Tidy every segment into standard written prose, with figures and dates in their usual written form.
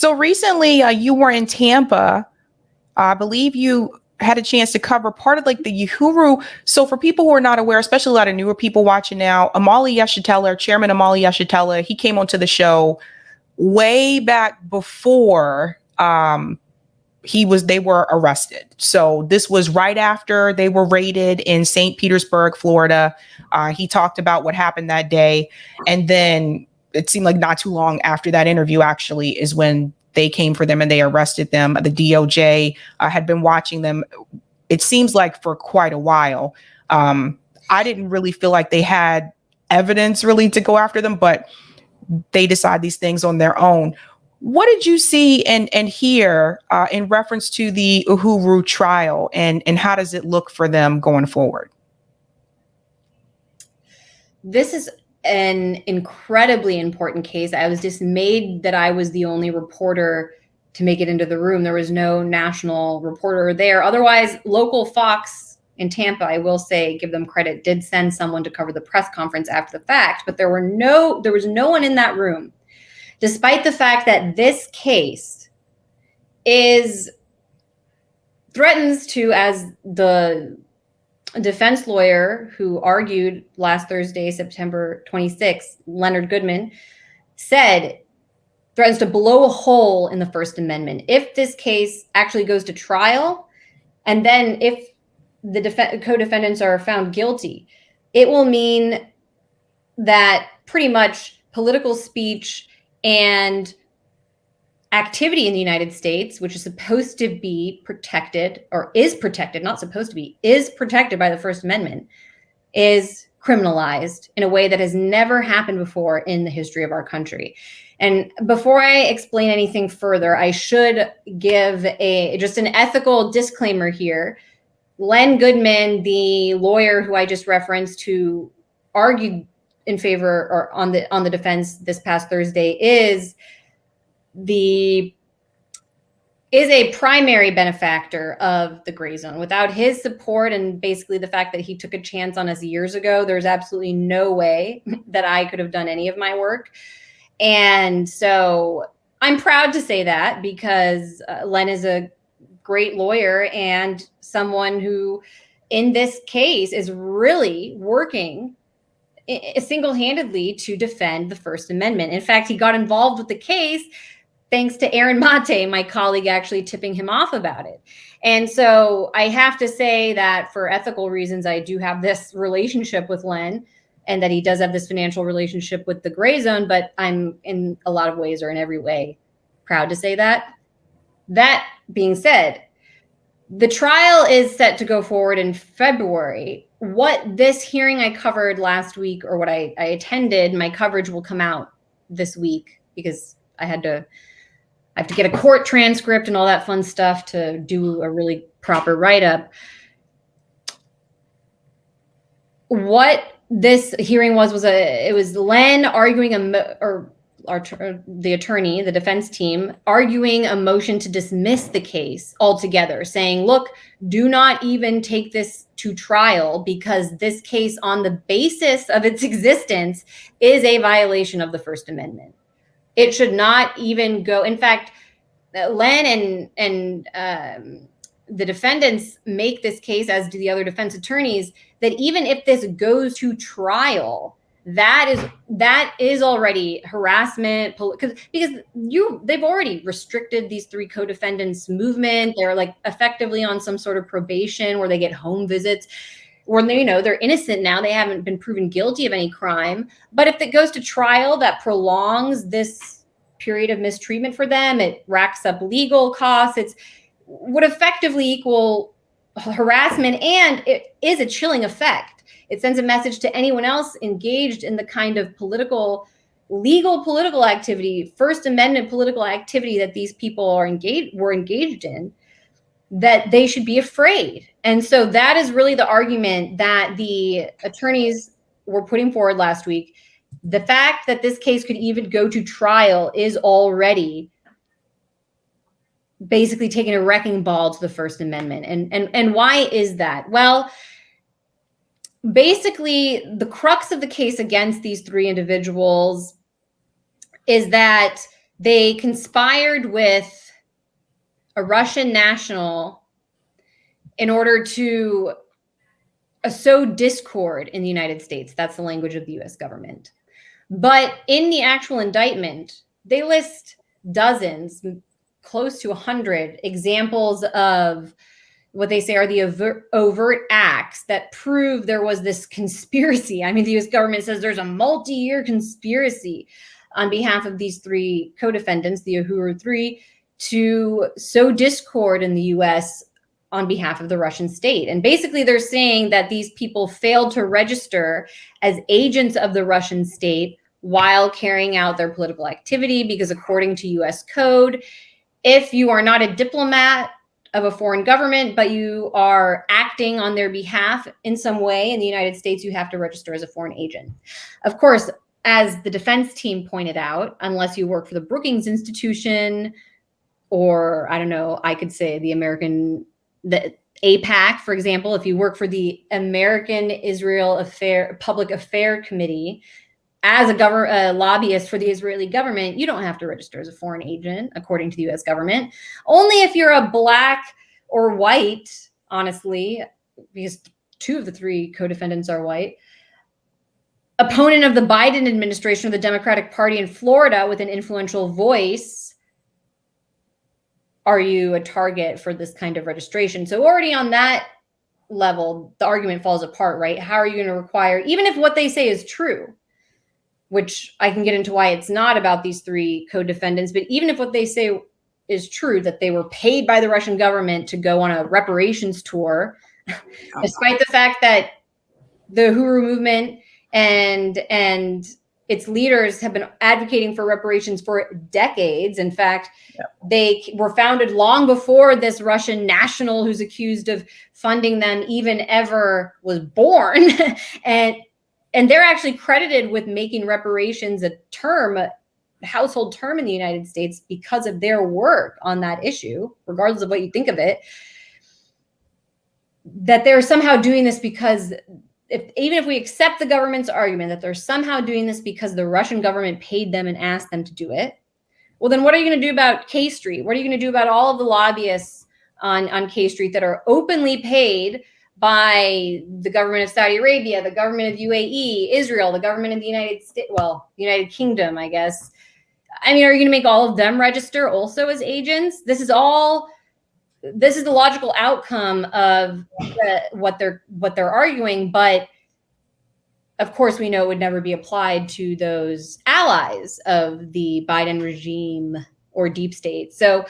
So recently you were in Tampa. I believe you had a chance to cover part of like the Uhuru. So for people who are not aware, especially a lot of newer people watching now, Amali Yeshitela, Chairman Amali Yeshitela, he came onto the show way back before they were arrested. So this was right after they were raided in St. Petersburg, Florida. He talked about what happened that day. And then it seemed like not too long after that interview actually is when they came for them and they arrested them. The DOJ had been watching them, it seems like, for quite a while. I didn't really feel like they had evidence really to go after them, but they decide these things on their own. What did you see and hear in reference to the Uhuru trial, and how does it look for them going forward? This is an incredibly important case. I was dismayed that I was the only reporter to make it into the room. There was no national reporter there. Otherwise, local Fox in Tampa, I will say, give them credit, did send someone to cover the press conference after the fact, but there was no one in that room, despite the fact that this case threatens to, as the defense lawyer who argued last Thursday, September 26th, Leonard Goodman, said, threatens to blow a hole in the First Amendment. If this case actually goes to trial, and then if the co-defendants are found guilty, it will mean that pretty much political speech and activity in the United States, which is supposed to be protected, or is protected, not supposed to be, is protected by the First Amendment, is criminalized in a way that has never happened before in the history of our country. And before I explain anything further, I should give just an ethical disclaimer here. Len Goodman, the lawyer who I just referenced, who argued in favor or on the defense this past Thursday, is a primary benefactor of the gray zone. Without his support and basically the fact that he took a chance on us years ago, there's absolutely no way that I could have done any of my work. And so I'm proud to say that, because Len is a great lawyer and someone who in this case is really working single-handedly to defend the First Amendment. In fact, he got involved with the case thanks to Aaron Mate, my colleague, actually tipping him off about it. And so I have to say that for ethical reasons, I do have this relationship with Len, and that he does have this financial relationship with the gray zone, but I'm in a lot of ways, or in every way, proud to say that. That being said, the trial is set to go forward in February. What this hearing I covered last week, or what I attended, my coverage will come out this week, because I have to get a court transcript and all that fun stuff to do a really proper write-up. What this hearing was Len arguing the attorney, the defense team, arguing a motion to dismiss the case altogether, saying, look, do not even take this to trial, because this case, on the basis of its existence, is a violation of the First Amendment. It should not even go. In fact, Len and the defendants make this case, as do the other defense attorneys, that even if this goes to trial, that is already harassment, because they've already restricted these three co-defendants' movement. They're like effectively on some sort of probation where they get home visits, where they're innocent now. They haven't been proven guilty of any crime. But if it goes to trial, that prolongs this period of mistreatment for them. It racks up legal costs. It would effectively equal harassment, and it is a chilling effect. It sends a message to anyone else engaged in the kind of legal political activity, First Amendment political activity that these people were engaged in, that they should be afraid. And so that is really the argument that the attorneys were putting forward last week. The fact that this case could even go to trial is already basically taking a wrecking ball to the First Amendment. And why is that? Well, basically, the crux of the case against these three individuals is that They conspired with a Russian national in order to sow discord in the United States. That's the language of the US government. But in the actual indictment, they list dozens, close to 100 examples of what they say are the overt acts that prove there was this conspiracy. I mean, the US government says there's a multi-year conspiracy on behalf of these three co-defendants, the Uhuru three, to sow discord in the US on behalf of the Russian state. And basically they're saying that these people failed to register as agents of the Russian state while carrying out their political activity, because according to US code, if you are not a diplomat of a foreign government, but you are acting on their behalf in some way in the United States, you have to register as a foreign agent. Of course, as the defense team pointed out, unless you work for the Brookings Institution, or I don't know, I could say the APAC, for example, if you work for the American Israel Public Affair Committee as a lobbyist for the Israeli government, you don't have to register as a foreign agent, according to the US government. Only if you're a black or white, honestly, because two of the three co-defendants are white, opponent of the Biden administration or the Democratic Party in Florida with an influential voice, are you a target for this kind of registration? So already on that level, the argument falls apart, right? How are you going to require, even if what they say is true, which I can get into why it's not about these three co-defendants, but even if what they say is true, that they were paid by the Russian government to go on a reparations tour, despite the fact that the Uhuru movement and its leaders have been advocating for reparations for decades. In fact, they were founded long before this Russian national who's accused of funding them even ever was born. And they're actually credited with making reparations a household term in the United States because of their work on that issue, regardless of what you think of it. That they're somehow doing this because even if we accept the government's argument that they're somehow doing this because the Russian government paid them and asked them to do it, well, then what are you going to do about K Street? What are you going to do about all of the lobbyists on K Street that are openly paid by the government of Saudi Arabia, the government of UAE, Israel, the government of the United States, well, United Kingdom, I guess. I mean, are you going to make all of them register also as agents? This is the logical outcome of what they're arguing, but of course we know it would never be applied to those allies of the Biden regime or deep state. So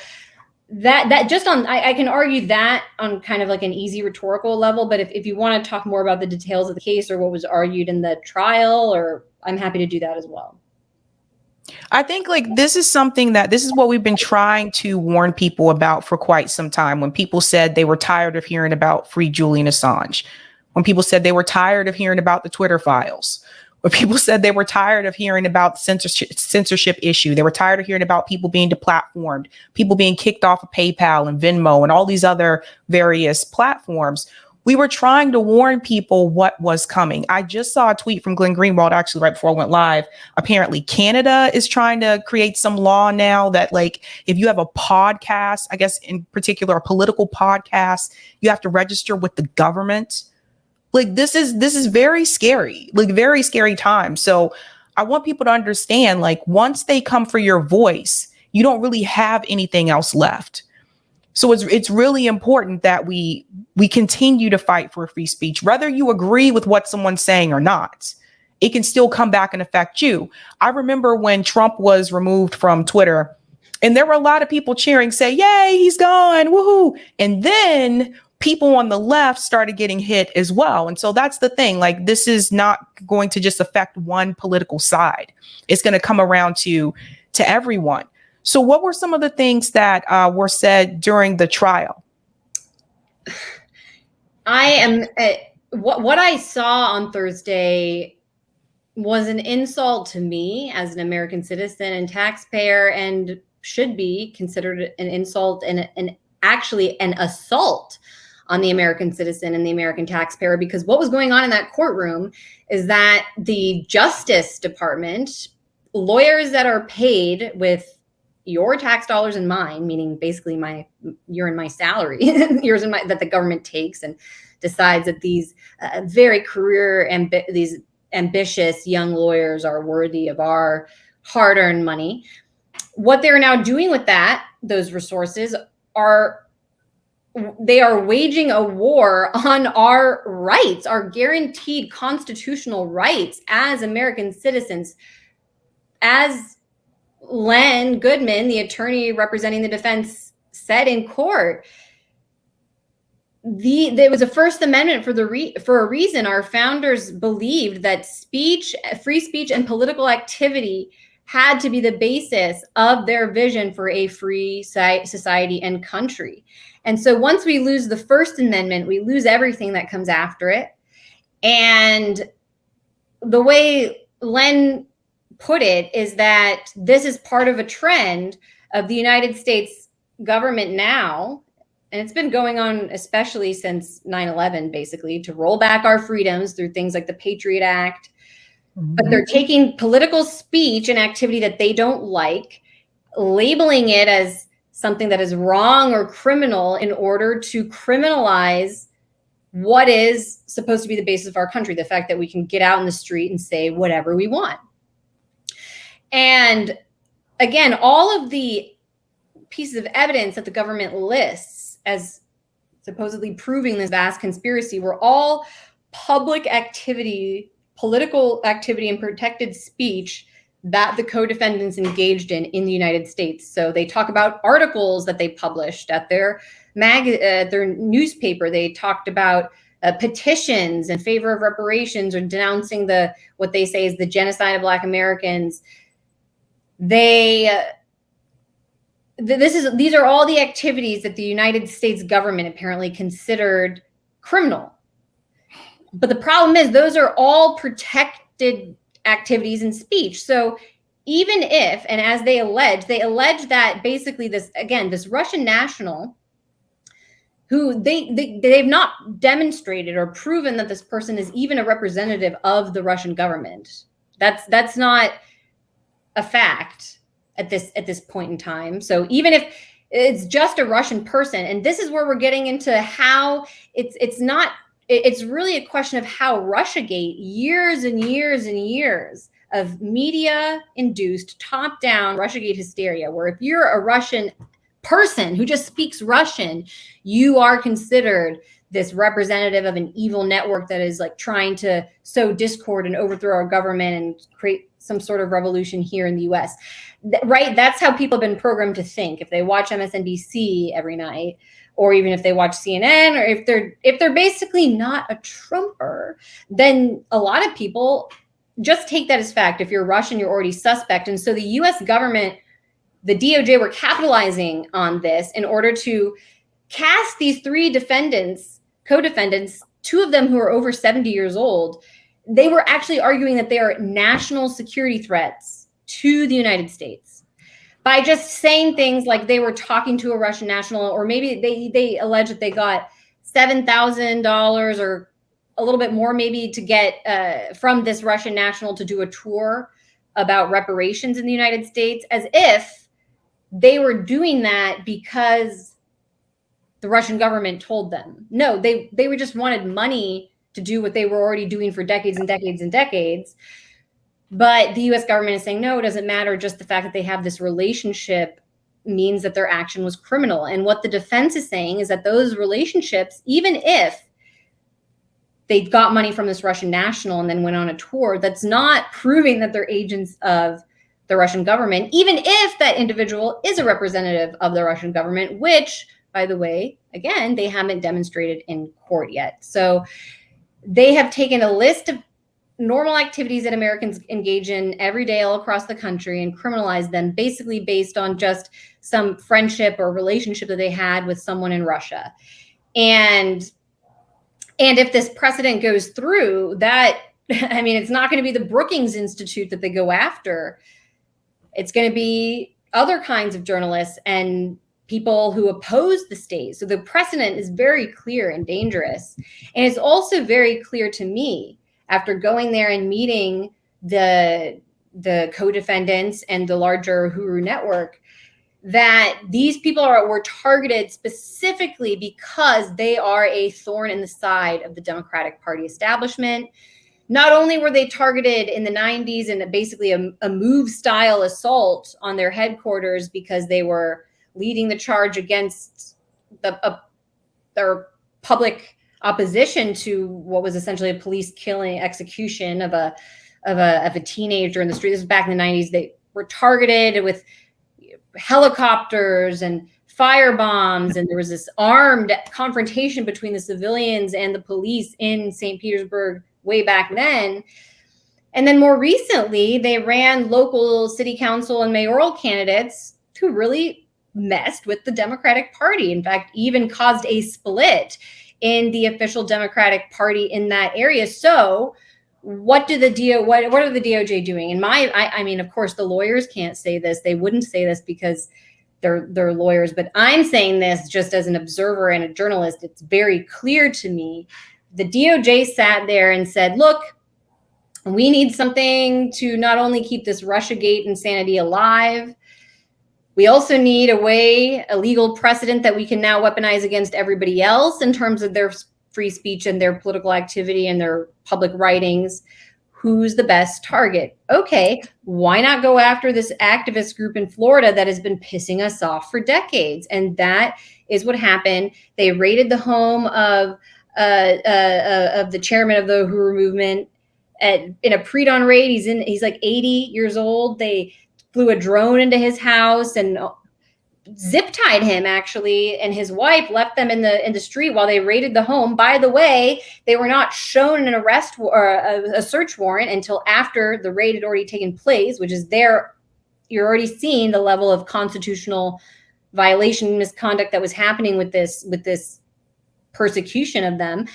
that just on, I can argue that on kind of like an easy rhetorical level, but if you want to talk more about the details of the case or what was argued in the trial, or I'm happy to do that as well. I think this is what we've been trying to warn people about for quite some time. When people said they were tired of hearing about free Julian Assange, when people said they were tired of hearing about the Twitter files, when people said they were tired of hearing about the censorship issue, they were tired of hearing about people being deplatformed, people being kicked off of PayPal and Venmo and all these other various platforms. We were trying to warn people what was coming. I just saw a tweet from Glenn Greenwald, actually, right before I went live. Apparently, Canada is trying to create some law now that, if you have a podcast, I guess in particular, a political podcast, you have to register with the government. This is very scary, very scary time. So I want people to understand, once they come for your voice, you don't really have anything else left. So it's really important that we continue to fight for free speech, whether you agree with what someone's saying or not. It can still come back and affect you. I remember when Trump was removed from Twitter, and there were a lot of people cheering, say, "Yay, he's gone, woohoo!" And then people on the left started getting hit as well. And so that's the thing. This is not going to just affect one political side. It's going to come around to everyone. So what were some of the things that were said during the trial? What I saw on Thursday was an insult to me as an American citizen and taxpayer, and should be considered an insult and actually an assault on the American citizen and the American taxpayer, because what was going on in that courtroom is that the Justice Department, lawyers that are paid with your tax dollars and mine, meaning basically you're in my salary, yours and my, that the government takes and decides that these very these ambitious young lawyers are worthy of our hard-earned money. What they're now doing with those resources they are waging a war on our rights, our guaranteed constitutional rights as American citizens. As Len Goodman, the attorney representing the defense, said in court, there was a First Amendment for a reason. Our founders believed that free speech and political activity had to be the basis of their vision for a free society and country. And so once we lose the First Amendment, we lose everything that comes after it. And the way Len put it is that this is part of a trend of the United States government now, and it's been going on especially since 9/11, basically, to roll back our freedoms through things like the Patriot Act. But they're taking political speech and activity that they don't like, labeling it as something that is wrong or criminal in order to criminalize what is supposed to be the basis of our country, the fact that we can get out in the street and say whatever we want. And again, all of the pieces of evidence that the government lists as supposedly proving this vast conspiracy were all public activity, political activity, and protected speech that the co-defendants engaged in the United States. So they talk about articles that they published at their newspaper. They talked about petitions in favor of reparations or denouncing what they say is the genocide of Black Americans. These are all the activities that the United States government apparently considered criminal. But the problem is those are all protected activities and speech. So even if, and as they allege that basically this Russian national, who they've not demonstrated or proven that this person is even a representative of the Russian government. That's not a fact at this point in time. So even if it's just a Russian person, and this is where we're getting into how it's really a question of how Russiagate, years and years and years of media-induced, top-down Russiagate hysteria, where if you're a Russian person who just speaks Russian, you are considered this representative of an evil network that is like trying to sow discord and overthrow our government and create some sort of revolution here in the US. Right? That's how people have been programmed to think. If they watch MSNBC every night, or even if they watch CNN, or if they're basically not a Trumper, then a lot of people just take that as fact. If you're Russian, you're already suspect. And so the US government, the DOJ, were capitalizing on this in order to cast these three co-defendants, two of them who are over 70 years old. They were actually arguing that they are national security threats to the United States by just saying things like they were talking to a Russian national, or maybe they allege that they got $7,000 or a little bit more maybe to get from this Russian national to do a tour about reparations in the United States, as if they were doing that because the Russian government told them. No, they were just wanted money to do what they were already doing for decades and decades and decades. But the US government is saying, no, it doesn't matter. Just the fact that they have this relationship means that their action was criminal. And what the defense is saying is that those relationships, even if they got money from this Russian national and then went on a tour, that's not proving that they're agents of the Russian government, even if that individual is a representative of the Russian government, which, by the way, again, they haven't demonstrated in court yet. So they have taken a list of normal activities that Americans engage in every day all across the country and criminalized them basically based on just some friendship or relationship that they had with someone in Russia. And if this precedent goes through, that, I mean, it's not going to be the Brookings Institute that they go after. It's going to be other kinds of journalists and people who oppose the state. So the precedent is very clear and dangerous. And it's also very clear to me, after going there and meeting the co-defendants and the larger Uhuru network, that these people were targeted specifically because they are a thorn in the side of the Democratic Party establishment. Not only were they targeted in the 90s in basically a move-style assault on their headquarters because they were leading the charge against their public opposition to what was essentially a police killing execution of a teenager in the street. This was back in the 90s. They were targeted with helicopters and fire bombs, and there was this armed confrontation between the civilians and the police in St. Petersburg way back then. And then more recently, they ran local city council and mayoral candidates who really messed with the Democratic Party. In fact, even caused a split in the official Democratic Party in that area. So what are the DOJ doing? And I mean, of course, the lawyers can't say this. They wouldn't say this because they're lawyers, but I'm saying this just as an observer and a journalist. It's very clear to me. The DOJ sat there and said, look, we need something to not only keep this Russiagate insanity alive, we also need a legal precedent that we can now weaponize against everybody else in terms of their free speech and their political activity and their public writings. Who's the best target? Okay, why not go after this activist group in Florida that has been pissing us off for decades? And that is what happened. They raided the home of the chairman of the Uhuru movement in a pre-dawn raid. He's like 80 years old. They flew a drone into his house and zip tied him, actually, and his wife left them in the street while they raided the home. By the way, they were not shown an arrest or a search warrant until after the raid had already taken place, which is you're already seeing the level of constitutional violation, misconduct that was happening with this persecution of them.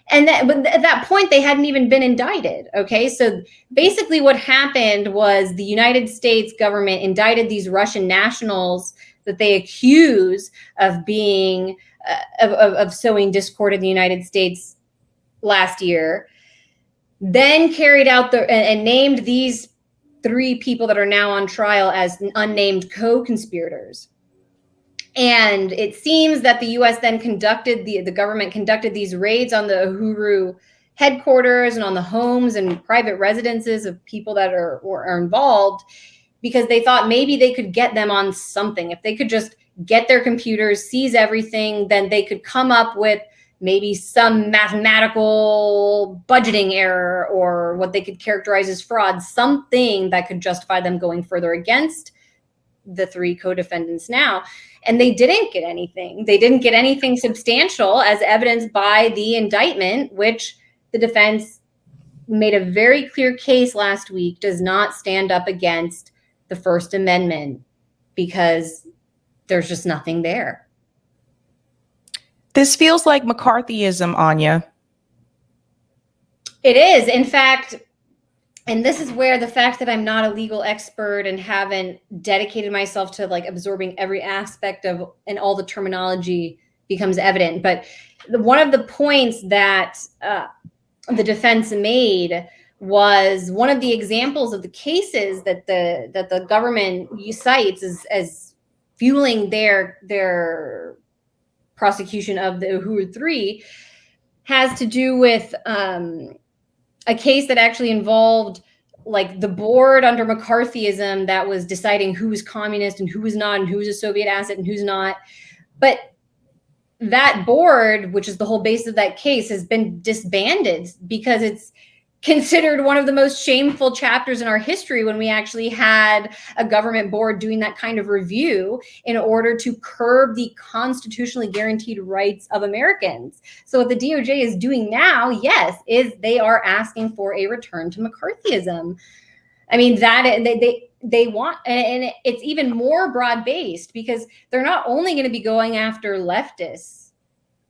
But at that point, they hadn't even been indicted. Okay, so basically what happened was the United States government indicted these Russian nationals that they accuse of being of sowing discord in the United States last year, then carried out and named these 3 people that are now on trial as unnamed co-conspirators. And it seems that the U.S. then the government conducted these raids on the Uhuru headquarters and on the homes and private residences of people that are involved, because they thought maybe they could get them on something. If they could just get their computers, seize everything, then they could come up with maybe some mathematical budgeting error or what they could characterize as fraud, something that could justify them going further against the 3 co-defendants now. And they didn't get anything. They didn't get anything substantial, as evidenced by the indictment, which the defense made a very clear case last week does not stand up against the First Amendment because there's just nothing there. This feels like McCarthyism, Anya. It is, in fact. And this is where the fact that I'm not a legal expert and haven't dedicated myself to like absorbing every aspect of and all the terminology becomes evident. But one of the points that the defense made was one of the examples of the cases that the government cites as fueling their prosecution of the Uhuru 3 has to do with a case that actually involved like the board under McCarthyism that was deciding who was communist and who was not, and who was a Soviet asset and who's not. But that board, which is the whole basis of that case, has been disbanded because it's considered one of the most shameful chapters in our history when we actually had a government board doing that kind of review in order to curb the constitutionally guaranteed rights of Americans. So what the DOJ is doing now, yes, is they are asking for a return to McCarthyism. I mean, that they want, and it's even more broad-based because they're not only going to be going after leftists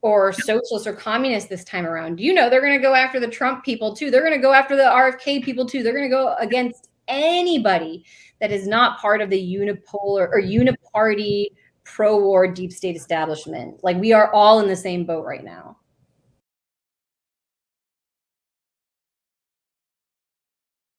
or socialists or communists this time around. You know, they're going to go after the Trump people too. They're going to go after the RFK people too. They're going to go against anybody that is not part of the unipolar or uniparty pro-war deep state establishment. Like, we are all in the same boat right now.